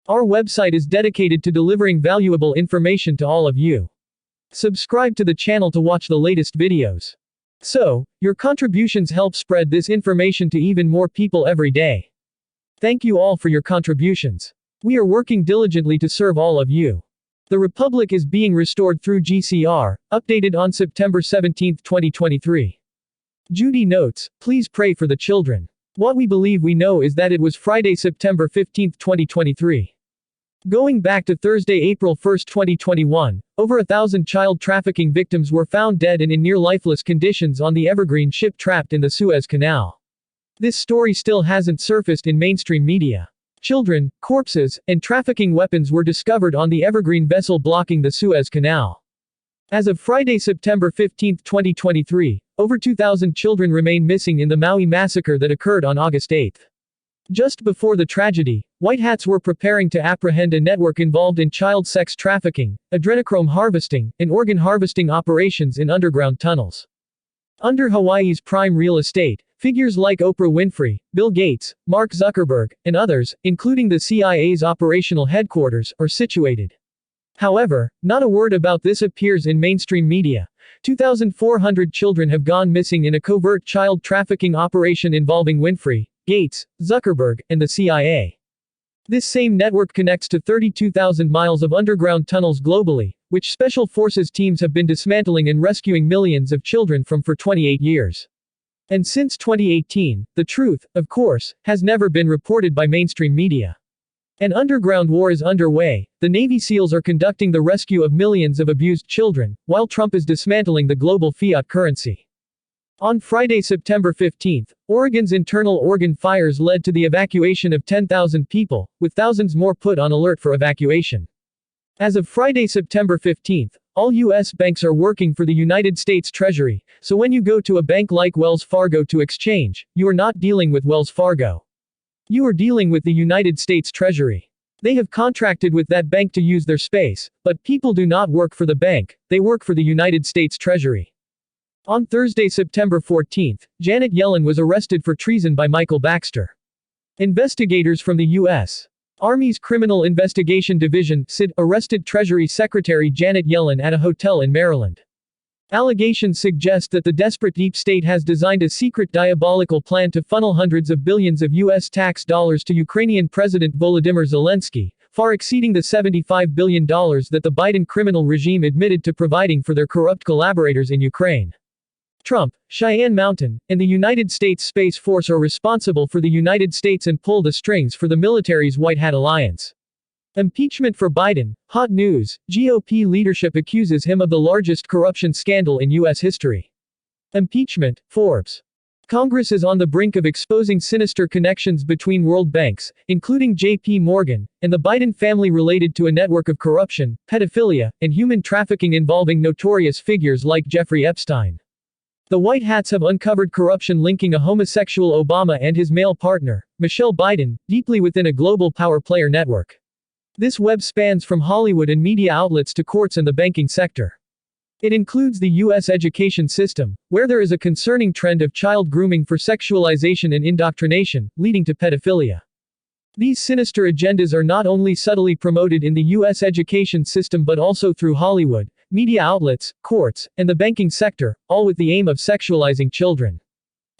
Our website is dedicated to delivering valuable information to all of you. Subscribe to the channel to watch the latest videos. So, your contributions help spread this information to even more people every day. Thank you all for your contributions. We are working diligently to serve all of you. The Republic is being restored through GCR, updated on September 17, 2023. Judy notes, please pray for the children. What we believe we know is that it was Friday, September 15, 2023. Going back to Thursday, April 1, 2021, over 1,000 child trafficking victims were found dead and in near lifeless conditions on the Evergreen ship trapped in the Suez Canal. This story still hasn't surfaced in mainstream media. Children, corpses, and trafficking weapons were discovered on the Evergreen vessel blocking the Suez Canal. As of Friday, September 15, 2023, over 2,000 children remain missing in the Maui massacre that occurred on August 8. Just before the tragedy, white hats were preparing to apprehend a network involved in child sex trafficking, adrenochrome harvesting, and organ harvesting operations in underground tunnels. Under Hawaii's prime real estate, figures like Oprah Winfrey, Bill Gates, Mark Zuckerberg, and others, including the CIA's operational headquarters, are situated. However, not a word about this appears in mainstream media. 2,400 children have gone missing in a covert child trafficking operation involving Winfrey, Gates, Zuckerberg, and the CIA. This same network connects to 32,000 miles of underground tunnels globally, which special forces teams have been dismantling and rescuing millions of children from for 28 years. And since 2018, the truth, of course, has never been reported by mainstream media. An underground war is underway. The Navy SEALs are conducting the rescue of millions of abused children, while Trump is dismantling the global fiat currency. On Friday, September 15, Oregon's internal organ fires led to the evacuation of 10,000 people, with thousands more put on alert for evacuation. As of Friday, September 15, all U.S. banks are working for the United States Treasury, so when you go to a bank like Wells Fargo to exchange, you are not dealing with Wells Fargo. You are dealing with the United States Treasury. They have contracted with that bank to use their space, but people do not work for the bank, they work for the United States Treasury. On Thursday, September 14, Janet Yellen was arrested for treason by Michael Baxter. Investigators from the U.S. Army's Criminal Investigation Division, CID, arrested Treasury Secretary Janet Yellen at a hotel in Maryland. Allegations suggest that the desperate deep state has designed a secret diabolical plan to funnel hundreds of billions of U.S. tax dollars to Ukrainian President Volodymyr Zelensky, far exceeding the $75 billion that the Biden criminal regime admitted to providing for their corrupt collaborators in Ukraine. Trump, Cheyenne Mountain, and the United States Space Force are responsible for the United States and pull the strings for the military's White Hat alliance. Impeachment for Biden, hot news. GOP leadership accuses him of the largest corruption scandal in U.S. history. Impeachment, Forbes. Congress is on the brink of exposing sinister connections between world banks, including J.P. Morgan, and the Biden family related to a network of corruption, pedophilia, and human trafficking involving notorious figures like Jeffrey Epstein. The White Hats have uncovered corruption linking a homosexual Obama and his male partner, Michelle Biden, deeply within a global power player network. This web spans from Hollywood and media outlets to courts and the banking sector. It includes the U.S. education system, where there is a concerning trend of child grooming for sexualization and indoctrination, leading to pedophilia. These sinister agendas are not only subtly promoted in the U.S. education system but also through Hollywood, media outlets, courts, and the banking sector, all with the aim of sexualizing children.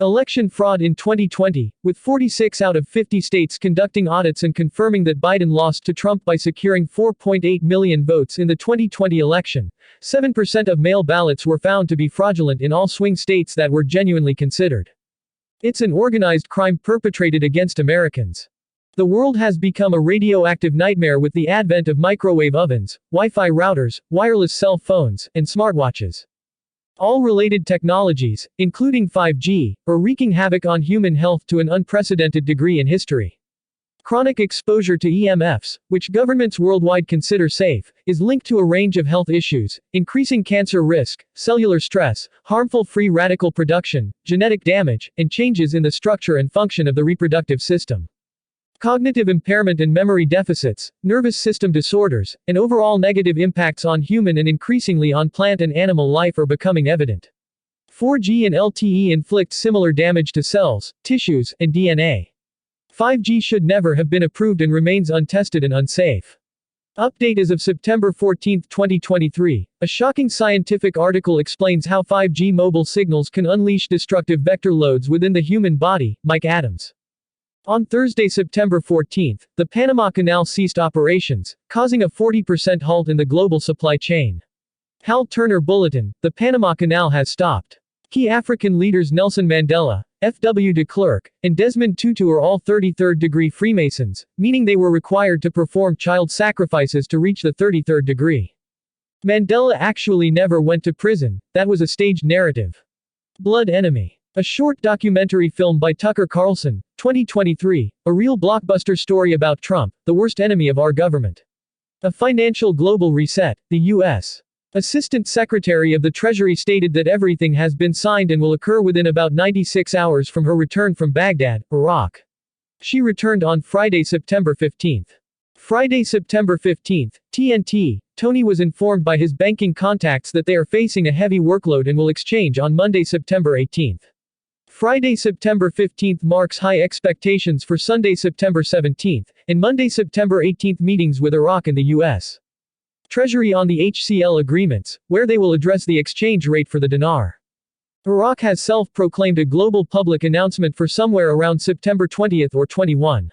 Election fraud in 2020, with 46 out of 50 states conducting audits and confirming that Biden lost to Trump by securing 4.8 million votes in the 2020 election. 7% of mail ballots were found to be fraudulent in all swing states that were genuinely considered. It's an organized crime perpetrated against Americans. The world has become a radioactive nightmare with the advent of microwave ovens, Wi-Fi routers, wireless cell phones, and smartwatches. All related technologies, including 5G, are wreaking havoc on human health to an unprecedented degree in history. Chronic exposure to EMFs, which governments worldwide consider safe, is linked to a range of health issues, increasing cancer risk, cellular stress, harmful free radical production, genetic damage, and changes in the structure and function of the reproductive system. Cognitive impairment and memory deficits, nervous system disorders, and overall negative impacts on human and increasingly on plant and animal life are becoming evident. 4G and LTE inflict similar damage to cells, tissues, and DNA. 5G should never have been approved and remains untested and unsafe. Update as of September 14, 2023. A shocking scientific article explains how 5G mobile signals can unleash destructive vector loads within the human body. Mike Adams. On Thursday, September 14, the Panama Canal ceased operations, causing a 40% halt in the global supply chain. Hal Turner Bulletin: the Panama Canal has stopped. Key African leaders Nelson Mandela, F.W. de Klerk, and Desmond Tutu are all 33rd-degree Freemasons, meaning they were required to perform child sacrifices to reach the 33rd degree. Mandela actually never went to prison, that was a staged narrative. Blood Enemy. A short documentary film by Tucker Carlson, 2023, a real blockbuster story about Trump, the worst enemy of our government. A financial global reset, the U.S. Assistant Secretary of the Treasury stated that everything has been signed and will occur within about 96 hours from her return from Baghdad, Iraq. She returned on Friday, September 15. Friday, September 15, TNT, Tony was informed by his banking contacts that they are facing a heavy workload and will exchange on Monday, September 18. Friday, September 15 marks high expectations for Sunday, September 17, and Monday, September 18 meetings with Iraq and the U.S. Treasury on the HCL agreements, where they will address the exchange rate for the dinar. Iraq has self-proclaimed a global public announcement for somewhere around September 20 or 21.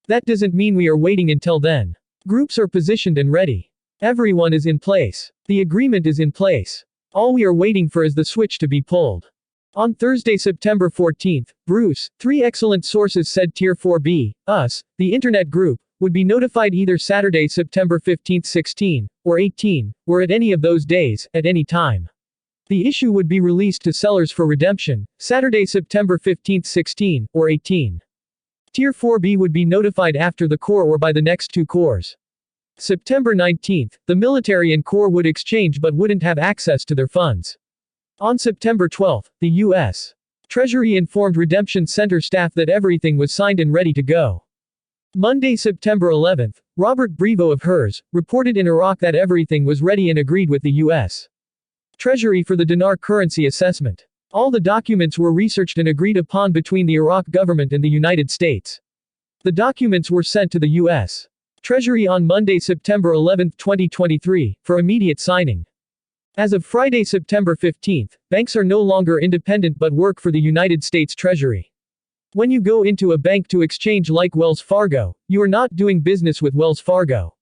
That doesn't mean we are waiting until then. Groups are positioned and ready. Everyone is in place. The agreement is in place. All we are waiting for is the switch to be pulled. On Thursday, September 14, Bruce, 3 excellent sources said Tier 4B, us, the Internet Group, would be notified either Saturday, September 15, 16, or 18, or at any of those days, at any time. The issue would be released to sellers for redemption, Saturday, September 15, 16, or 18. Tier 4B would be notified after the core or by the next 2 cores. September 19, the military and core would exchange but wouldn't have access to their funds. On September 12, the U.S. Treasury informed Redemption Center staff that everything was signed and ready to go. Monday, September 11, Robert Brevo of HERS reported in Iraq that everything was ready and agreed with the U.S. Treasury for the dinar currency assessment. All the documents were researched and agreed upon between the Iraq government and the United States. The documents were sent to the U.S. Treasury on Monday, September 11, 2023, for immediate signing. As of Friday, September 15, banks are no longer independent but work for the United States Treasury. When you go into a bank to exchange like Wells Fargo, you are not doing business with Wells Fargo.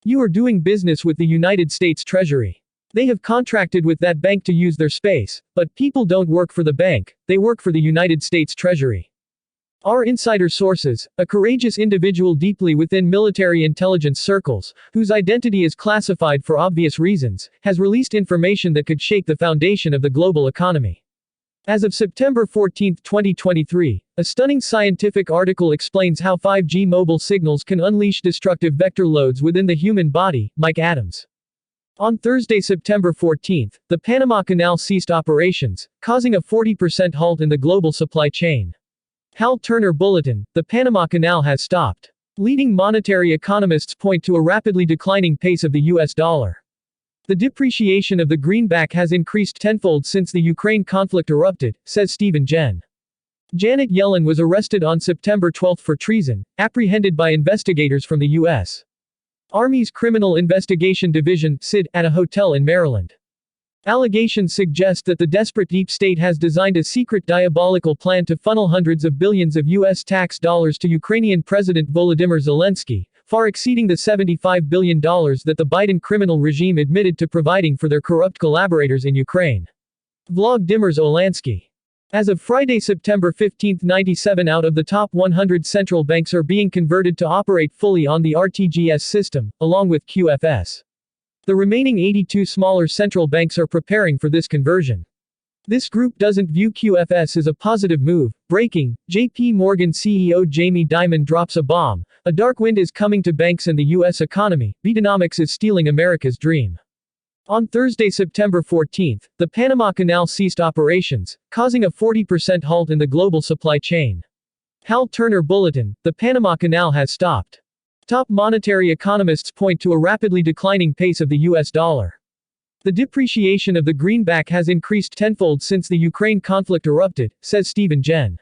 You are doing business with the United States Treasury. They have contracted with that bank to use their space, but people don't work for the bank, they work for the United States Treasury. Our insider sources, a courageous individual deeply within military intelligence circles, whose identity is classified for obvious reasons, has released information that could shake the foundation of the global economy. As of September 14, 2023, a stunning scientific article explains how 5G mobile signals can unleash destructive vector loads within the human body. Mike Adams. On Thursday, September 14, the Panama Canal ceased operations, causing a 40% halt in the global supply chain. Hal Turner Bulletin: the Panama Canal has stopped. Leading monetary economists point to a rapidly declining pace of the US dollar. The depreciation of the greenback has increased tenfold since the Ukraine conflict erupted, says Stephen Jen. Janet Yellen was arrested on September 12 for treason, apprehended by investigators from the U.S. Army's Criminal Investigation Division, CID, at a hotel in Maryland. Allegations suggest that the desperate deep state has designed a secret diabolical plan to funnel hundreds of billions of U.S. tax dollars to Ukrainian President Volodymyr Zelensky, far exceeding the $75 billion that the Biden criminal regime admitted to providing for their corrupt collaborators in Ukraine. Volodymyr Zelensky. As of Friday, September 15, 97 out of the top 100 central banks are being converted to operate fully on the RTGS system, along with QFS. The remaining 82 smaller central banks are preparing for this conversion. This group doesn't view QFS as a positive move. Breaking, JP Morgan CEO Jamie Dimon drops a bomb. A dark wind is coming to banks and the U.S. economy. Bidenomics is stealing America's dream. On Thursday, September 14, the Panama Canal ceased operations, causing a 40% halt in the global supply chain. Hal Turner Bulletin: the Panama Canal has stopped. Top monetary economists point to a rapidly declining pace of the US dollar. The depreciation of the greenback has increased tenfold since the Ukraine conflict erupted, says Stephen Jen.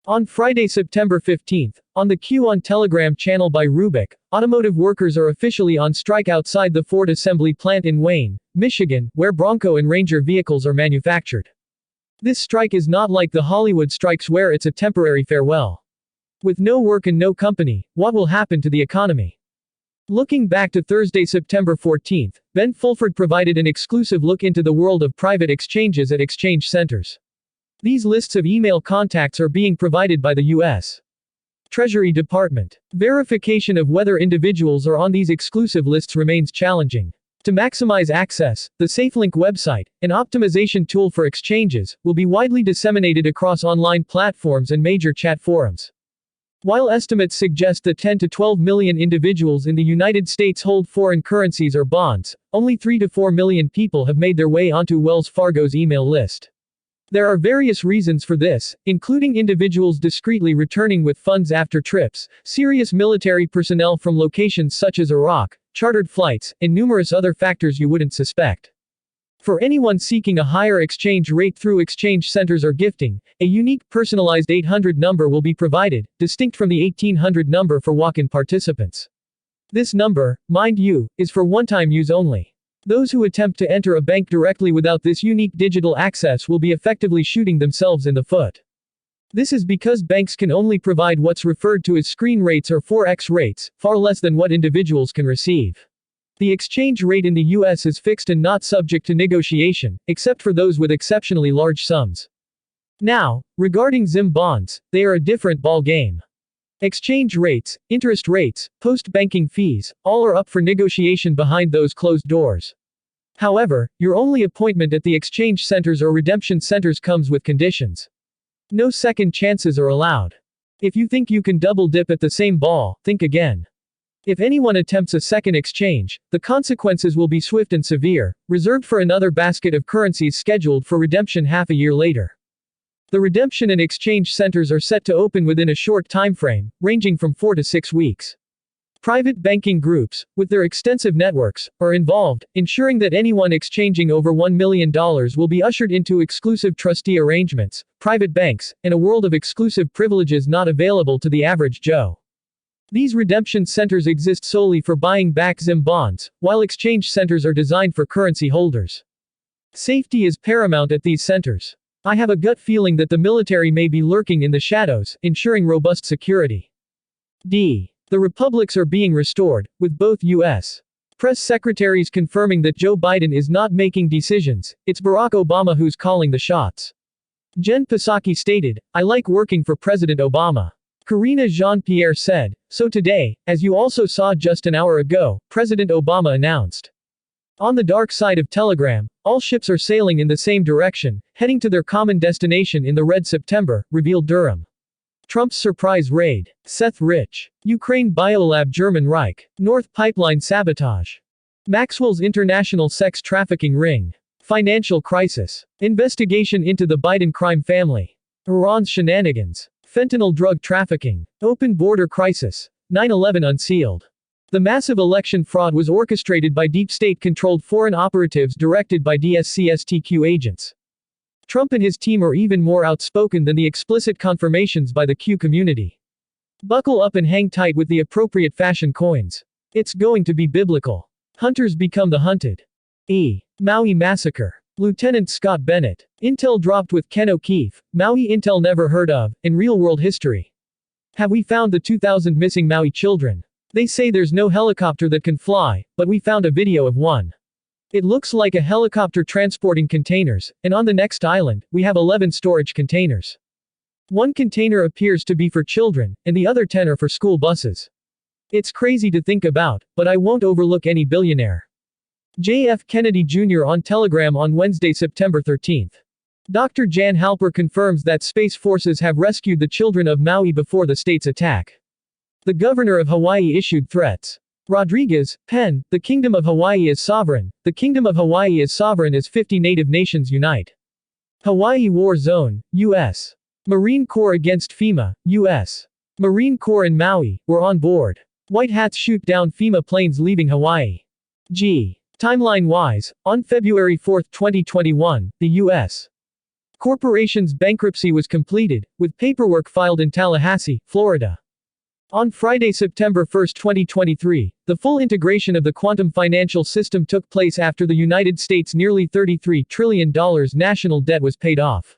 On Friday, September 15, on the Q on Telegram channel by Rubik, automotive workers are officially on strike outside the Ford assembly plant in Wayne, Michigan, where Bronco and Ranger vehicles are manufactured. This strike is not like the Hollywood strikes where it's a temporary farewell. With no work and no company, what will happen to the economy? Looking back to Thursday, September 14, Ben Fulford provided an exclusive look into the world of private exchanges at exchange centers. These lists of email contacts are being provided by the U.S. Treasury Department. Verification of whether individuals are on these exclusive lists remains challenging. To maximize access, the SafeLink website, an optimization tool for exchanges, will be widely disseminated across online platforms and major chat forums. While estimates suggest that 10 to 12 million individuals in the United States hold foreign currencies or bonds, only 3 to 4 million people have made their way onto Wells Fargo's email list. There are various reasons for this, including individuals discreetly returning with funds after trips, serious military personnel from locations such as Iraq, chartered flights, and numerous other factors you wouldn't suspect. For anyone seeking a higher exchange rate through exchange centers or gifting, a unique personalized 800 number will be provided, distinct from the 1800 number for walk-in participants. This number, mind you, is for one-time use only. Those who attempt to enter a bank directly without this unique digital access will be effectively shooting themselves in the foot. This is because banks can only provide what's referred to as screen rates or 4x rates, far less than what individuals can receive. The exchange rate in the US is fixed and not subject to negotiation, except for those with exceptionally large sums. Now, regarding ZIM bonds, they are a different ball game. Exchange rates, interest rates, post-banking fees, all are up for negotiation behind those closed doors. However, your only appointment at the exchange centers or redemption centers comes with conditions. No second chances are allowed. If you think you can double dip at the same ball, think again. If anyone attempts a second exchange, the consequences will be swift and severe, reserved for another basket of currencies scheduled for redemption half a year later. The redemption and exchange centers are set to open within a short time frame, ranging from 4 to 6 weeks. Private banking groups, with their extensive networks, are involved, ensuring that anyone exchanging over $1 million will be ushered into exclusive trustee arrangements, private banks, and a world of exclusive privileges not available to the average Joe. These redemption centers exist solely for buying back ZIM bonds, while exchange centers are designed for currency holders. Safety is paramount at these centers. I have a gut feeling that the military may be lurking in the shadows, ensuring robust security. D. The republics are being restored, with both U.S. press secretaries confirming that Joe Biden is not making decisions, it's Barack Obama who's calling the shots. Jen Psaki stated, "I like working for President Obama." Karina Jean-Pierre said, "So today, as you also saw just an hour ago, President Obama announced. On the dark side of Telegram, all ships are sailing in the same direction, heading to their common destination in the red September," revealed Durham. Trump's surprise raid. Seth Rich. Ukraine Biolab German Reich. North Pipeline sabotage. Maxwell's international sex trafficking ring. Financial crisis. Investigation into the Biden crime family. Iran's shenanigans. Fentanyl drug trafficking. Open border crisis. 9/11 unsealed. The massive election fraud was orchestrated by deep state-controlled foreign operatives directed by DSCSTQ agents. Trump and his team are even more outspoken than the explicit confirmations by the Q community. Buckle up and hang tight with the appropriate fashion coins. It's going to be biblical. Hunters become the hunted. Maui massacre. Lieutenant Scott Bennett. Intel dropped with Ken O'Keefe, Maui intel never heard of, in real-world history. Have we found the 2,000 missing Maui children? They say there's no helicopter that can fly, but we found a video of one. It looks like a helicopter transporting containers, and on the next island, we have 11 storage containers. One container appears to be for children, and the other 10 are for school buses. It's crazy to think about, but I won't overlook any billionaire. J.F. Kennedy Jr. on Telegram on Wednesday, September 13. Dr. Jan Halper confirms that space forces have rescued the children of Maui before the state's attack. The governor of Hawaii issued threats. Rodriguez, Penn, the Kingdom of Hawaii is sovereign. The Kingdom of Hawaii is sovereign as 50 native nations unite. Hawaii War Zone, U.S. Marine Corps against FEMA, U.S. Marine Corps and Maui, were on board. White hats shoot down FEMA planes leaving Hawaii. Timeline-wise, on February 4, 2021, the U.S. Corporation's bankruptcy was completed, with paperwork filed in Tallahassee, Florida. On Friday, September 1, 2023, the full integration of the quantum financial system took place after the United States' nearly $33 trillion national debt was paid off.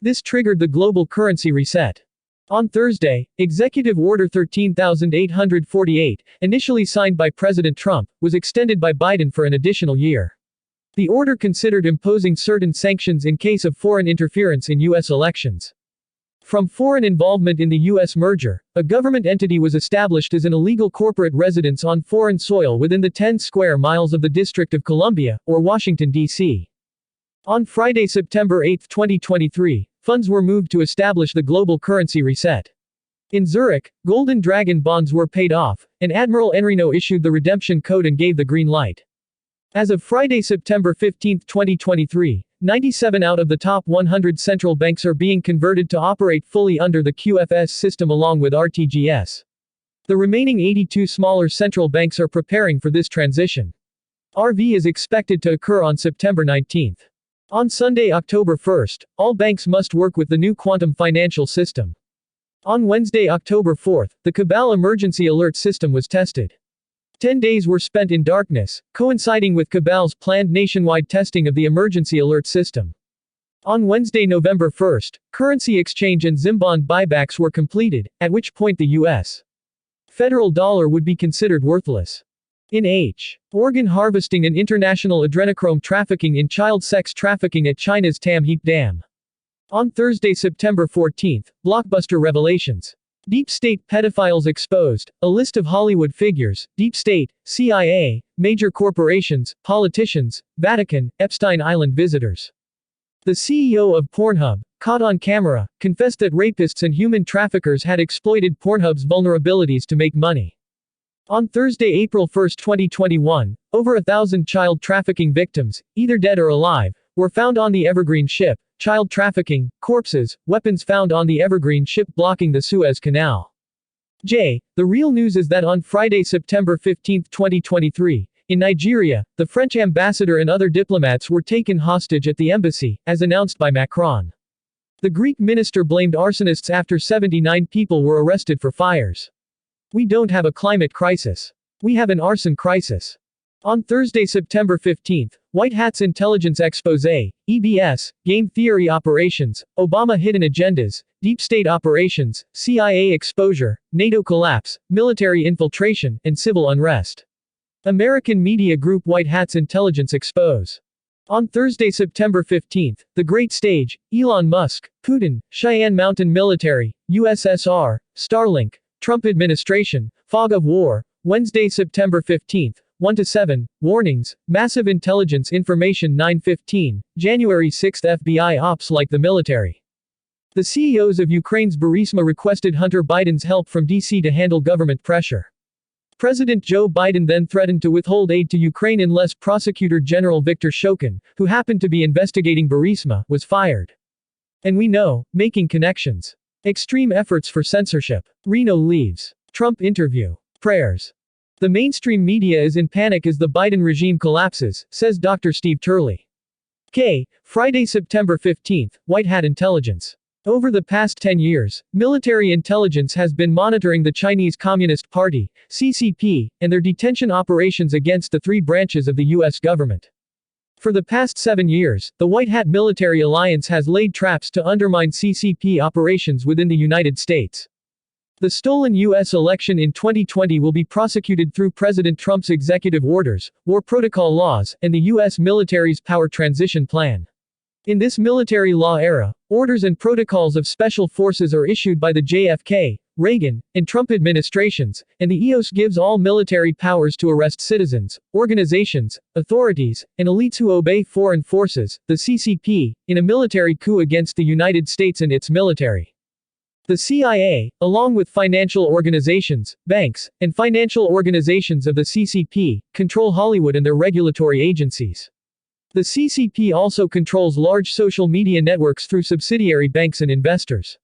This triggered the global currency reset. On Thursday, Executive Order 13,848, initially signed by President Trump, was extended by Biden for an additional year. The order considered imposing certain sanctions in case of foreign interference in U.S. elections. From foreign involvement in the U.S. merger, a government entity was established as an illegal corporate residence on foreign soil within the 10 square miles of the District of Columbia, or Washington, D.C. On Friday, September 8, 2023, funds were moved to establish the global currency reset. In Zurich, Golden Dragon bonds were paid off, and Admiral Enrino issued the redemption code and gave the green light. As of Friday, September 15, 2023, 97 out of the top 100 central banks are being converted to operate fully under the QFS system along with RTGS. The remaining 82 smaller central banks are preparing for this transition. RV is expected to occur on September 19. On Sunday, October 1, all banks must work with the new quantum financial system. On Wednesday, October 4, the Cabal emergency alert system was tested. 10 days were spent in darkness, coinciding with Cabal's planned nationwide testing of the emergency alert system. On Wednesday, November 1, currency exchange and Zimbond buybacks were completed, at which point the U.S. federal dollar would be considered worthless. In organ harvesting and international adrenochrome trafficking in child sex trafficking at China's Tam Heap Dam. On Thursday, September 14, blockbuster revelations. Deep State pedophiles exposed, a list of Hollywood figures, Deep State, CIA, major corporations, politicians, Vatican, Epstein Island visitors. The CEO of Pornhub, caught on camera, confessed that rapists and human traffickers had exploited Pornhub's vulnerabilities to make money. On Thursday, April 1, 2021, over 1,000 child trafficking victims, either dead or alive, were found on the Evergreen ship. Child trafficking, corpses, weapons found on the Evergreen ship blocking the Suez Canal. The real news is that on Friday, September 15, 2023, in Nigeria, the French ambassador and other diplomats were taken hostage at the embassy, as announced by Macron. The Greek minister blamed arsonists after 79 people were arrested for fires. We don't have a climate crisis. We have an arson crisis. On Thursday, September 15, White Hat's Intelligence Expose, EBS, Game Theory Operations, Obama Hidden Agendas, Deep State Operations, CIA Exposure, NATO Collapse, Military Infiltration, and Civil Unrest. American media group White Hat's Intelligence Expose. On Thursday, September 15, The Great Stage, Elon Musk, Putin, Cheyenne Mountain Military, USSR, Starlink, Trump Administration, Fog of War. Wednesday, September 15, 1-7, Warnings, Massive Intelligence Information 9:15, January 6 FBI Ops like the military. The CEOs of Ukraine's Burisma requested Hunter Biden's help from D.C. to handle government pressure. President Joe Biden then threatened to withhold aid to Ukraine unless Prosecutor General Viktor Shokin, who happened to be investigating Burisma, was fired. And we know, making connections. Extreme efforts for censorship. Reno leaves. Trump interview. Prayers. The mainstream media is in panic as the Biden regime collapses, says Dr. Steve Turley. Friday, September 15, White Hat Intelligence. Over the past 10 years, military intelligence has been monitoring the Chinese Communist Party, CCP, and their detention operations against the three branches of the U.S. government. For the past 7 years, the White Hat military alliance has laid traps to undermine CCP operations within the United States. The stolen U.S. election in 2020 will be prosecuted through President Trump's executive orders, war protocol laws, and the U.S. military's power transition plan. In this military law era, orders and protocols of special forces are issued by the JFK, Reagan, and Trump administrations, and the EOS gives all military powers to arrest citizens, organizations, authorities, and elites who obey foreign forces, the CCP, in a military coup against the United States and its military. The CIA, along with financial organizations, banks, and financial organizations of the CCP, control Hollywood and their regulatory agencies. The CCP also controls large social media networks through subsidiary banks and investors.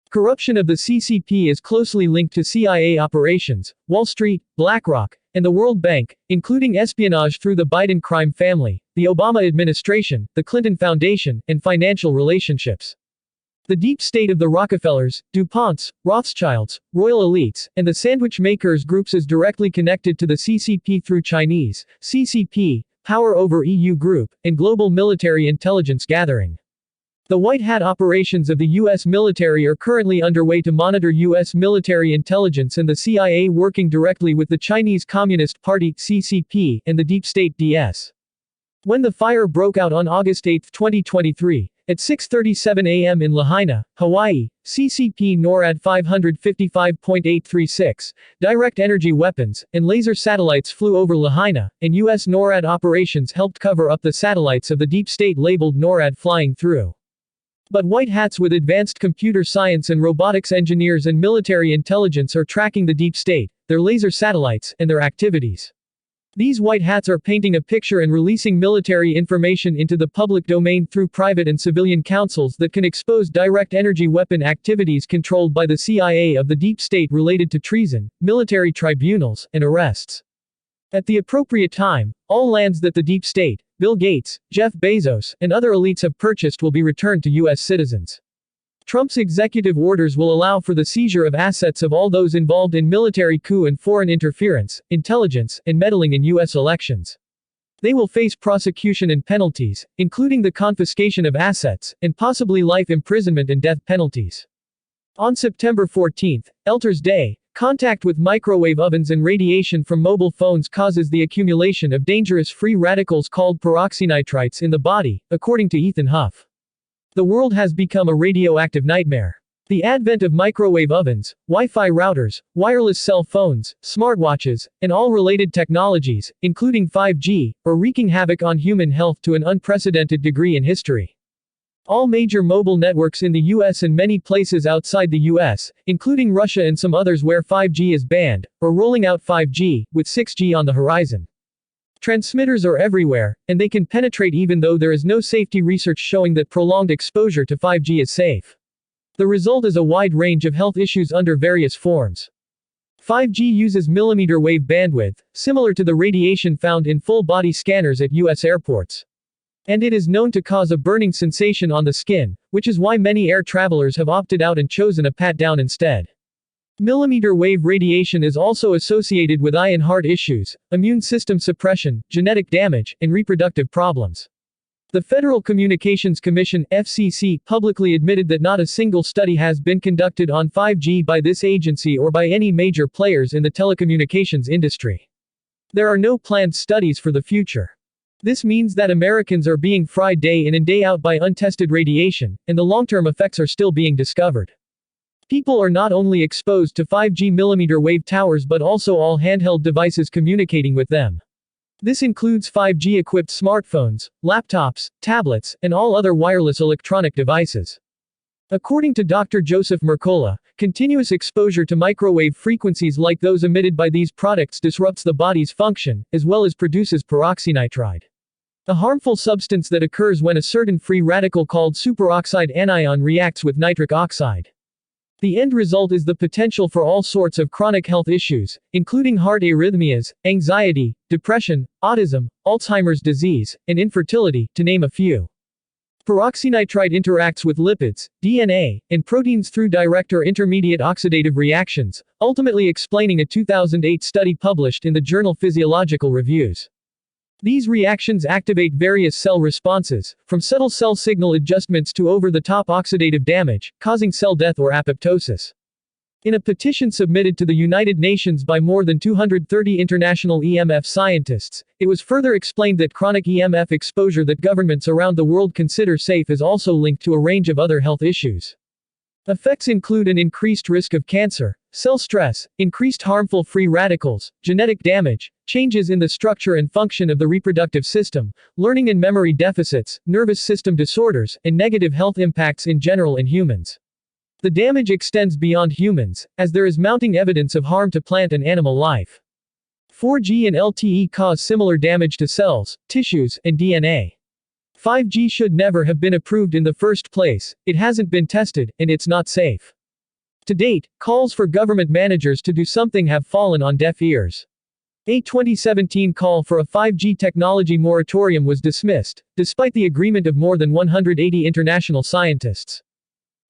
Corruption of the CCP is closely linked to CIA operations, Wall Street, BlackRock, and the World Bank, including espionage through the Biden crime family, the Obama administration, the Clinton Foundation, and financial relationships. The deep state of the Rockefellers, DuPonts, Rothschilds, royal elites, and the sandwich makers groups is directly connected to the CCP through Chinese, CCP, power over EU group, and global military intelligence gathering. The White Hat operations of the U.S. military are currently underway to monitor U.S. military intelligence and the CIA working directly with the Chinese Communist Party, CCP, and the deep state DS. When the fire broke out on August 8, 2023, at 6:37 a.m. in Lahaina, Hawaii, CCP NORAD 555.836, direct energy weapons, and laser satellites flew over Lahaina, and U.S. NORAD operations helped cover up the satellites of the deep state labeled NORAD flying through. But white hats with advanced computer science and robotics engineers and military intelligence are tracking the deep state, their laser satellites, and their activities. These white hats are painting a picture and releasing military information into the public domain through private and civilian councils that can expose direct energy weapon activities controlled by the CIA of the deep state related to treason, military tribunals, and arrests. At the appropriate time, all lands that the deep state, Bill Gates, Jeff Bezos, and other elites have purchased will be returned to U.S. citizens. Trump's executive orders will allow for the seizure of assets of all those involved in military coup and foreign interference, intelligence, and meddling in U.S. elections. They will face prosecution and penalties, including the confiscation of assets, and possibly life imprisonment and death penalties. On September 14, Elter's Day, contact with microwave ovens and radiation from mobile phones causes the accumulation of dangerous free radicals called peroxynitrites in the body, according to Ethan Huff. The world has become a radioactive nightmare. The advent of microwave ovens, Wi-Fi routers, wireless cell phones, smartwatches, and all related technologies, including 5G, are wreaking havoc on human health to an unprecedented degree in history. All major mobile networks in the US and many places outside the US, including Russia and some others where 5G is banned, are rolling out 5G, with 6G on the horizon. Transmitters are everywhere, and they can penetrate even though there is no safety research showing that prolonged exposure to 5G is safe. The result is a wide range of health issues under various forms. 5G uses millimeter wave bandwidth, similar to the radiation found in full-body scanners at US airports. And it is known to cause a burning sensation on the skin, which is why many air travelers have opted out and chosen a pat-down instead. Millimeter wave radiation is also associated with eye and heart issues, immune system suppression, genetic damage, and reproductive problems. The Federal Communications Commission (FCC) publicly admitted that not a single study has been conducted on 5G by this agency or by any major players in the telecommunications industry. There are no planned studies for the future. This means that Americans are being fried day in and day out by untested radiation, and the long-term effects are still being discovered. People are not only exposed to 5G millimeter wave towers but also all handheld devices communicating with them. This includes 5G-equipped smartphones, laptops, tablets, and all other wireless electronic devices. According to Dr. Joseph Mercola, continuous exposure to microwave frequencies like those emitted by these products disrupts the body's function, as well as produces peroxynitride, a harmful substance that occurs when a certain free radical called superoxide anion reacts with nitric oxide. The end result is the potential for all sorts of chronic health issues, including heart arrhythmias, anxiety, depression, autism, Alzheimer's disease, and infertility, to name a few. Peroxynitride interacts with lipids, DNA, and proteins through direct or intermediate oxidative reactions, ultimately explaining a 2008 study published in the journal Physiological Reviews. These reactions activate various cell responses, from subtle cell signal adjustments to over-the-top oxidative damage, causing cell death or apoptosis. In a petition submitted to the United Nations by more than 230 international EMF scientists, it was further explained that chronic EMF exposure that governments around the world consider safe is also linked to a range of other health issues. Effects include an increased risk of cancer, cell stress, increased harmful free radicals, genetic damage, changes in the structure and function of the reproductive system, learning and memory deficits, nervous system disorders, and negative health impacts in general in humans. The damage extends beyond humans, as there is mounting evidence of harm to plant and animal life. 4G and LTE cause similar damage to cells, tissues, and DNA. 5G should never have been approved in the first place, it hasn't been tested, and it's not safe. To date, calls for government managers to do something have fallen on deaf ears. A 2017 call for a 5G technology moratorium was dismissed, despite the agreement of more than 180 international scientists.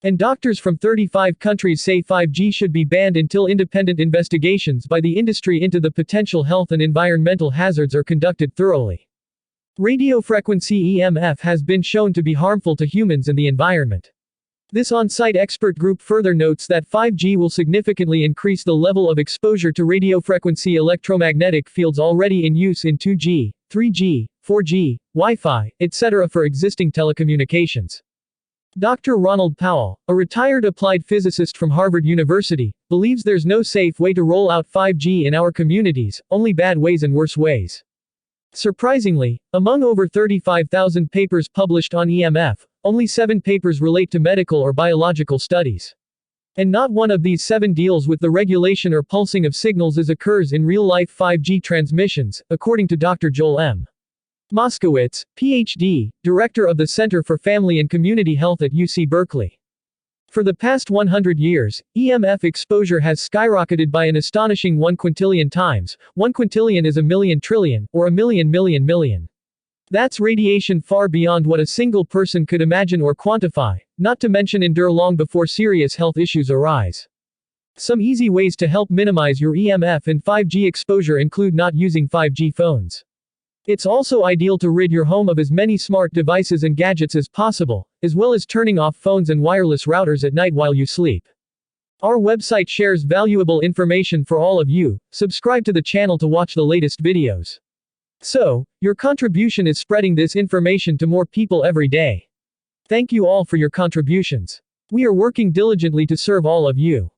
And doctors from 35 countries say 5G should be banned until independent investigations by the industry into the potential health and environmental hazards are conducted thoroughly. Radiofrequency EMF has been shown to be harmful to humans and the environment. This on-site expert group further notes that 5G will significantly increase the level of exposure to radiofrequency electromagnetic fields already in use in 2G, 3G, 4G, Wi-Fi, etc. for existing telecommunications. Dr. Ronald Powell, a retired applied physicist from Harvard University, believes there's no safe way to roll out 5G in our communities, only bad ways and worse ways. Surprisingly, among over 35,000 papers published on EMF, only 7 papers relate to medical or biological studies. And not one of these 7 deals with the regulation or pulsing of signals as occurs in real-life 5G transmissions, according to Dr. Joel M. Moskowitz, Ph.D., Director of the Center for Family and Community Health at UC Berkeley. For the past 100 years, EMF exposure has skyrocketed by an astonishing 1 quintillion times. 1 quintillion is a million trillion, or a million. That's radiation far beyond what a single person could imagine or quantify, not to mention endure long before serious health issues arise. Some easy ways to help minimize your EMF and 5G exposure include not using 5G phones. It's also ideal to rid your home of as many smart devices and gadgets as possible, as well as turning off phones and wireless routers at night while you sleep. Our website shares valuable information for all of you. Subscribe to the channel to watch the latest videos. So, your contribution is spreading this information to more people every day. Thank you all for your contributions. We are working diligently to serve all of you.